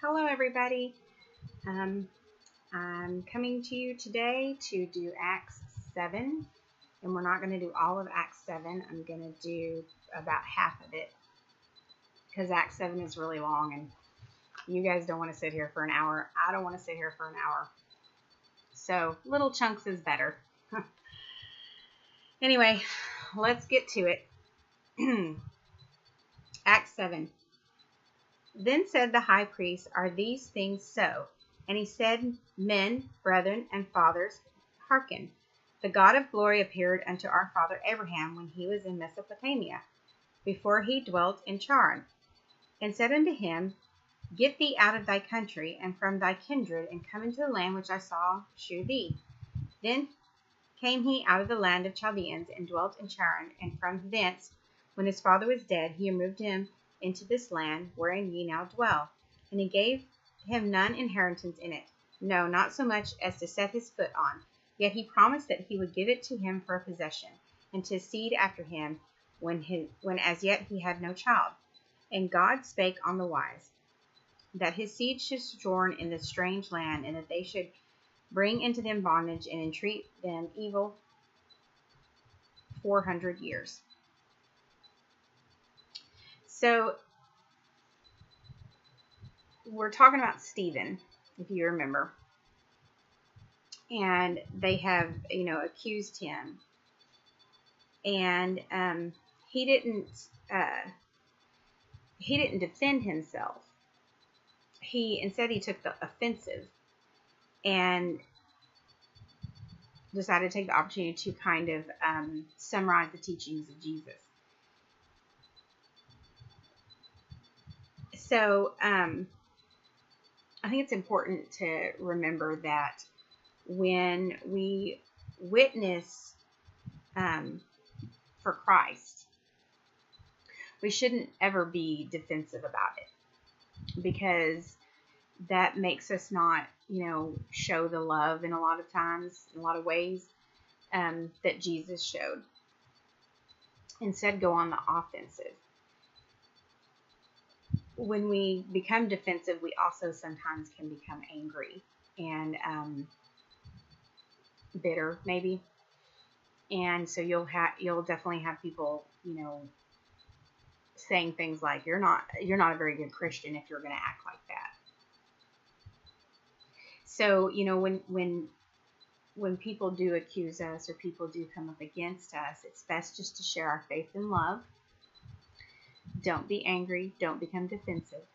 Hello everybody. I'm coming to you today to do Acts 7, and we're not going to do all of Acts 7. I'm going to do about half of it because Acts 7 is really long and you guys don't want to sit here for an hour. I don't want to sit here for an hour. So little chunks is better. Anyway, let's get to it. Acts 7. Then said the high priest, Are these things so? And he said, Men, brethren, and fathers, hearken. The God of glory appeared unto our father Abraham when he was in Mesopotamia, before he dwelt in Charan, and said unto him, Get thee out of thy country, and from thy kindred, and come into the land which I saw shew thee. Then came he out of the land of Chaldeans, and dwelt in Charan, and from thence, when his father was dead, he removed him into this land wherein ye now dwell. And he gave him none inheritance in it, no, not so much as to set his foot on. Yet he promised that he would give it to him for a possession, and to his seed after him, when as yet he had no child. And God spake on the wise, that his seed should sojourn in this strange land, and that they should bring into them bondage, and entreat them evil 400 years. So, we're talking about Stephen, if you remember. And they have, accused him. And he didn't defend himself. Instead he took the offensive and decided to take the opportunity to kind of summarize the teachings of Jesus. So, I think it's important to remember that when we witness for Christ, we shouldn't ever be defensive about it, because that makes us not, show the love in a lot of ways that Jesus showed. Instead, go on the offensive. When we become defensive, we also sometimes can become angry and bitter, maybe. And so you'll definitely have people, saying things like, "You're not a very good Christian if you're going to act like that." So when people do accuse us or people do come up against us, it's best just to share our faith and love. Don't be angry. Don't become defensive.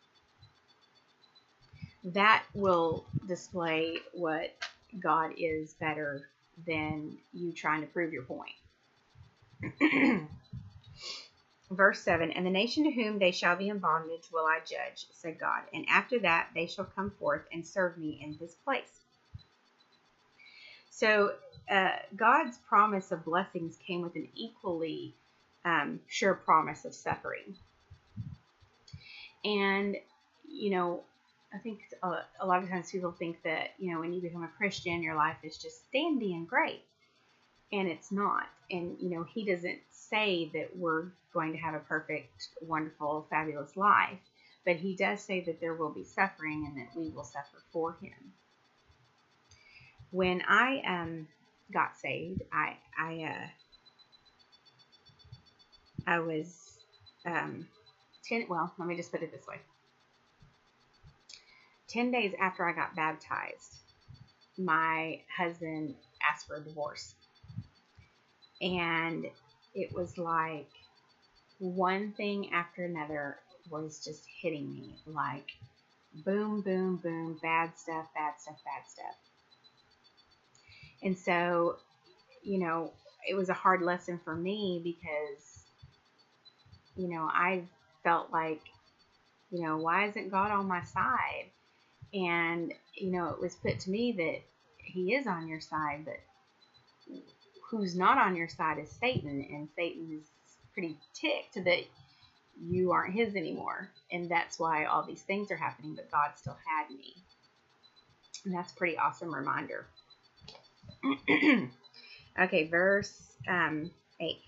That will display what God is better than you trying to prove your point. Verse 7, And the nation to whom they shall be in bondage will I judge, said God, and after that they shall come forth and serve me in this place. So God's promise of blessings came with an equally sure promise of suffering. And, I think a lot of times people think that, when you become a Christian, your life is just dandy and great. And it's not. And, he doesn't say that we're going to have a perfect, wonderful, fabulous life. But he does say that there will be suffering and that we will suffer for him. When I got saved, I was 10, well, let me just put it this way. 10 days after I got baptized, my husband asked for a divorce. And it was like one thing after another was just hitting me, like boom, boom, boom, bad stuff, bad stuff, bad stuff. And so, it was a hard lesson for me because, I felt like, why isn't God on my side? And, it was put to me that he is on your side, but who's not on your side is Satan. And Satan is pretty ticked that you aren't his anymore. And that's why all these things are happening, but God still had me. And that's a pretty awesome reminder. Okay, verse 8.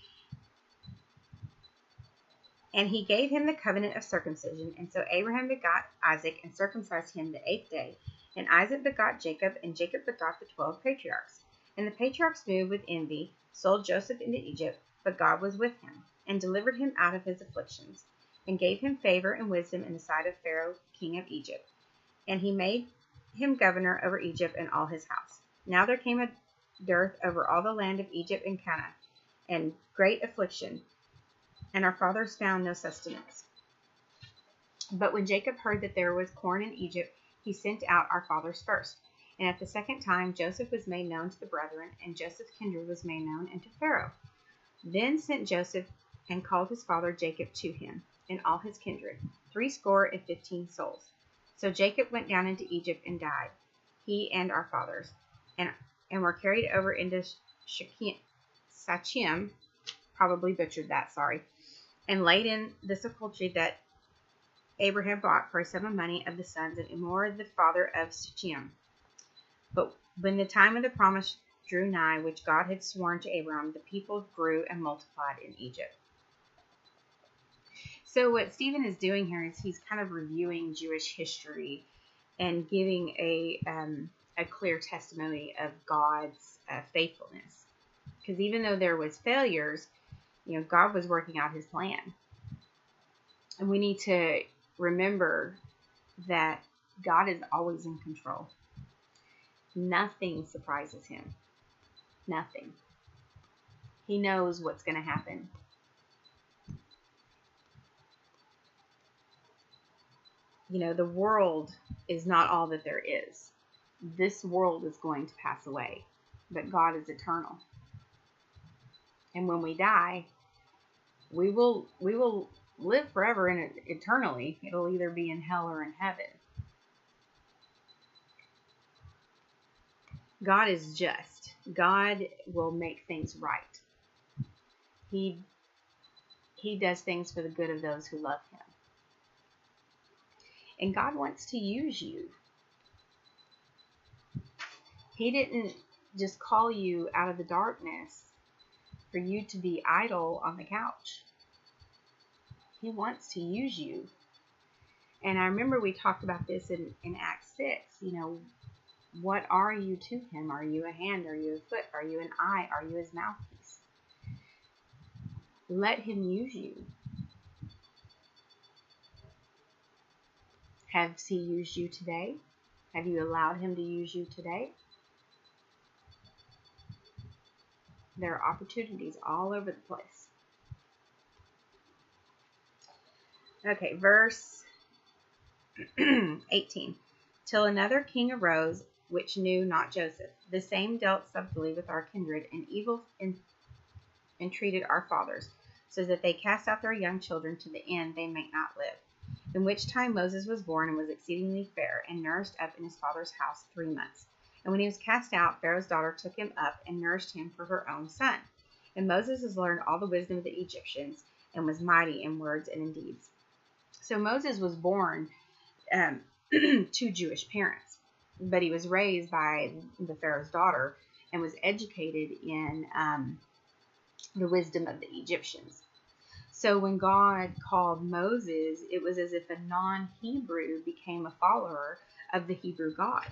And he gave him the covenant of circumcision. And so Abraham begot Isaac and circumcised him the 8th day. And Isaac begot Jacob, and Jacob begot the 12 patriarchs. And the patriarchs moved with envy, sold Joseph into Egypt, but God was with him, and delivered him out of his afflictions, and gave him favor and wisdom in the sight of Pharaoh, king of Egypt. And he made him governor over Egypt and all his house. Now there came a dearth over all the land of Egypt and Canaan, and great affliction, and our fathers found no sustenance. But when Jacob heard that there was corn in Egypt, he sent out our fathers first. And at the second time Joseph was made known to the brethren, and Joseph's kindred was made known unto Pharaoh. Then sent Joseph and called his father Jacob to him, and all his kindred, 70 souls. So Jacob went down into Egypt and died, he and our fathers, and were carried over into Shechem, probably butchered that, sorry, and laid in the sepulchre that Abraham bought for a sum of money of the sons of Emor, the father of Shechem. But when the time of the promise drew nigh, which God had sworn to Abraham, the people grew and multiplied in Egypt. So what Stephen is doing here is he's kind of reviewing Jewish history and giving a clear testimony of God's faithfulness. Because even though there was failures, God was working out his plan. And we need to remember that God is always in control. Nothing surprises him. Nothing. He knows what's going to happen. The world is not all that there is. This world is going to pass away, but God is eternal. And when we die, we will live forever and eternally. It'll either be in hell or in heaven. God is just. God will make things right. He does things for the good of those who love him. And God wants to use you. He didn't just call you out of the darkness for you to be idle on the couch. He wants to use you. And I remember we talked about this in Acts 6. What are you to him? Are you a hand? Are you a foot? Are you an eye? Are you his mouthpiece? Let him use you. Has he used you today? Have you allowed him to use you today? There are opportunities all over the place. Okay, verse 18. Till another king arose, which knew not Joseph. The same dealt subtly with our kindred, and evil entreated our fathers, so that they cast out their young children to the end they might not live. In which time Moses was born and was exceedingly fair, and nourished up in his father's house 3 months. And when he was cast out, Pharaoh's daughter took him up and nourished him for her own son. And Moses has learned all the wisdom of the Egyptians, and was mighty in words and in deeds. So Moses was born to Jewish parents, but he was raised by the Pharaoh's daughter and was educated in the wisdom of the Egyptians. So when God called Moses, it was as if a non-Hebrew became a follower of the Hebrew God.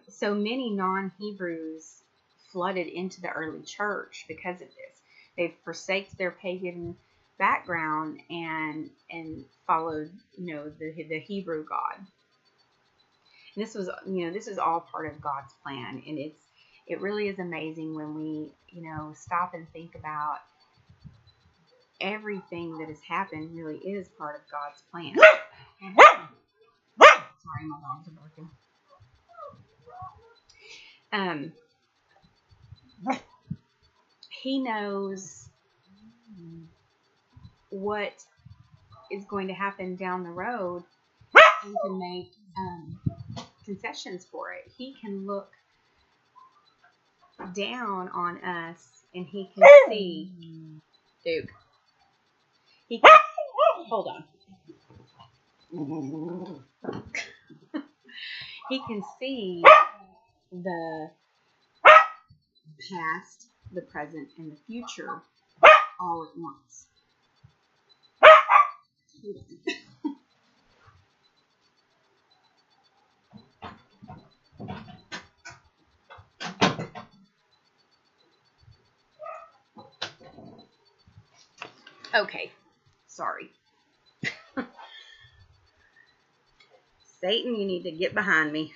So many non-Hebrews flooded into the early church because of this. They forsaked their pagan background and followed, the Hebrew God. And this is all part of God's plan, and it really is amazing when we, stop and think about everything that has happened really is part of God's plan. Sorry, my dogs are barking. He knows what is going to happen down the road and can make concessions for it. He can look down on us and he can see Duke. He can hold on. He can see the past, the present, and the future all at once. Okay, sorry. Satan, you need to get behind me.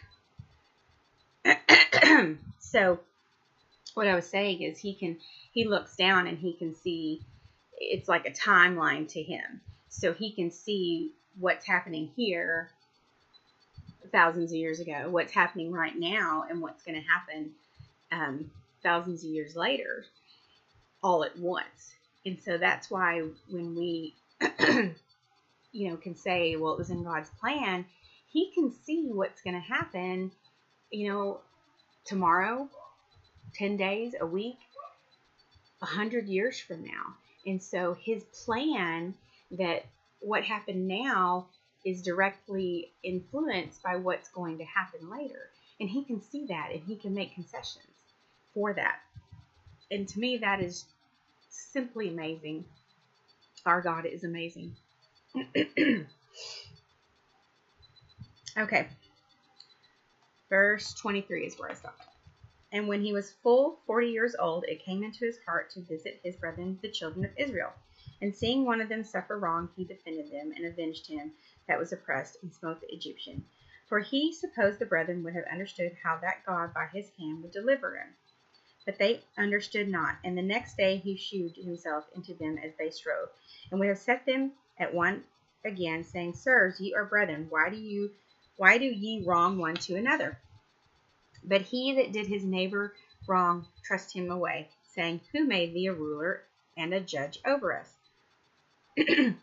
So, what I was saying is he looks down and he can see, it's like a timeline to him. So he can see what's happening here thousands of years ago, what's happening right now, and what's going to happen thousands of years later, all at once. And so that's why when we, can say, well, it was in God's plan, he can see what's going to happen, tomorrow, 10 days, a week, 100 years from now. And so his plan, that what happened now is directly influenced by what's going to happen later. And he can see that, and he can make concessions for that. And to me, that is simply amazing. Our God is amazing. Okay. Verse 23 is where I stopped. And when he was full 40 years old, it came into his heart to visit his brethren, the children of Israel. And seeing one of them suffer wrong, he defended them and avenged him that was oppressed, and smote the Egyptian. For he supposed the brethren would have understood how that God by his hand would deliver him. But they understood not. And the next day he shewed himself unto them as they strove, and would have set them at one again, saying, Sirs, ye are brethren, why do ye wrong one to another? But he that did his neighbor wrong thrust him away, saying, Who made thee a ruler and a judge over us?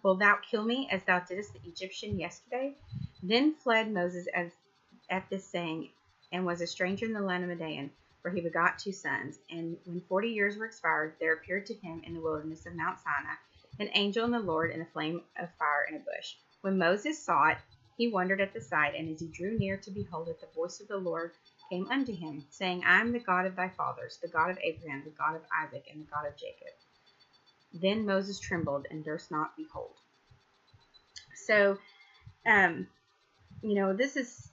Wilt thou kill me as thou didst the Egyptian yesterday? Then fled Moses at this saying, and was a stranger in the land of Midian, where he begot 2 sons. And when 40 years were expired, there appeared to him in the wilderness of Mount Sinai an angel in the Lord in a flame of fire in a bush. When Moses saw it, he wondered at the sight, and as he drew near to behold it, the voice of the Lord came unto him, saying, I am the God of thy fathers, the God of Abraham, the God of Isaac, and the God of Jacob. Then Moses trembled and durst not behold. So, this is,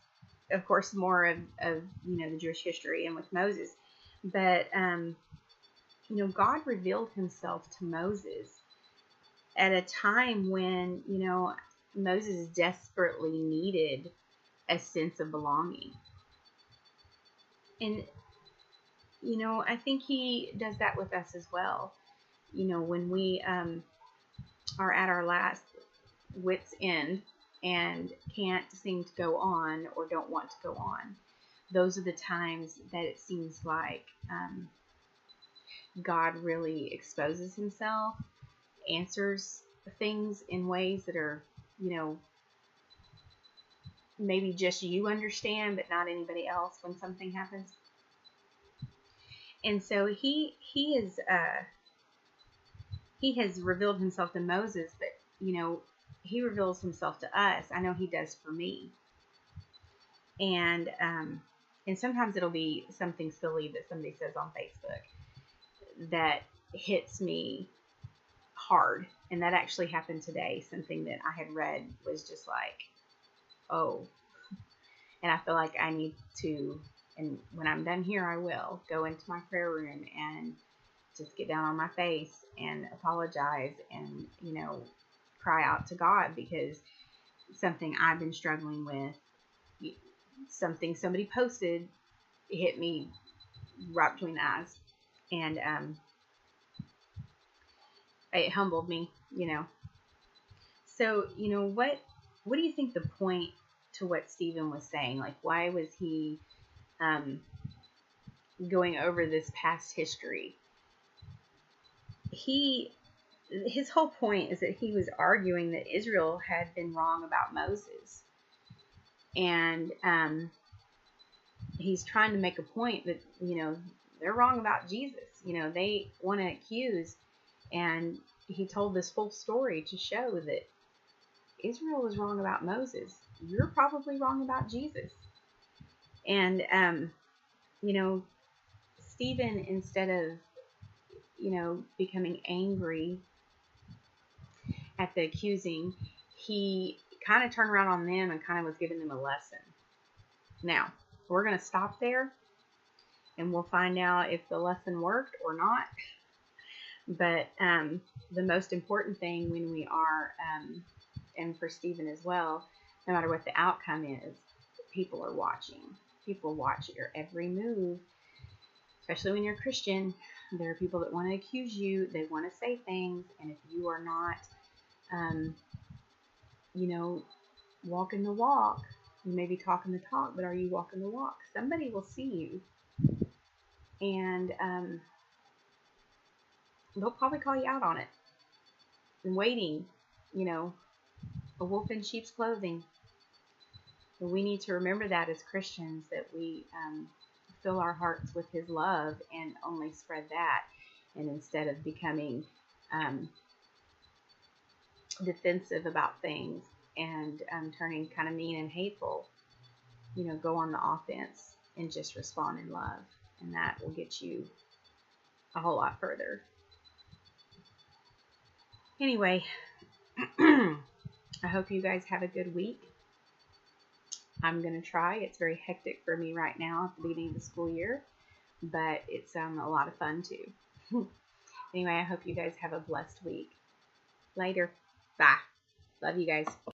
of course, more of the Jewish history and with Moses. But, God revealed himself to Moses at a time when, Moses desperately needed a sense of belonging. And, I think he does that with us as well. When we are at our last wit's end and can't seem to go on or don't want to go on, those are the times that it seems like God really exposes himself, answers things in ways that are, maybe just you understand, but not anybody else when something happens. And so he has revealed himself to Moses, but, he reveals himself to us. I know he does for me. And sometimes it'll be something silly that somebody says on Facebook that hits me hard. And that actually happened today. Something that I had read was just like, oh. And I feel like I need to, and when I'm done here, I will go into my prayer room and just get down on my face and apologize and, cry out to God, because something I've been struggling with, something somebody posted, hit me right between the eyes. And it humbled me, So, what do you think the point to what Stephen was saying? Like, why was he going over this past history? His whole point is that he was arguing that Israel had been wrong about Moses. And he's trying to make a point that, they're wrong about Jesus. They want to accuse. And he told this full story to show that Israel was wrong about Moses. You're probably wrong about Jesus. And, Stephen, instead of, becoming angry at the accusing, he kind of turned around on them and kind of was giving them a lesson. Now, we're going to stop there, and we'll find out if the lesson worked or not. But the most important thing when we are, and for Stephen as well, no matter what the outcome is, people are watching. People watch your every move, especially when you're a Christian. There are people that want to accuse you. They want to say things, and if you are not, walking the walk, you may be talking the talk, but are you walking the walk? Somebody will see you, and they'll probably call you out on it. And waiting, a wolf in sheep's clothing. But we need to remember that as Christians, that we fill our hearts with His love and only spread that. And instead of becoming defensive about things and turning kind of mean and hateful, go on the offense and just respond in love. And that will get you a whole lot further. Anyway, I hope you guys have a good week. I'm going to try. It's very hectic for me right now at the beginning of the school year, but it's a lot of fun too. Anyway, I hope you guys have a blessed week. Later. Bye. Love you guys.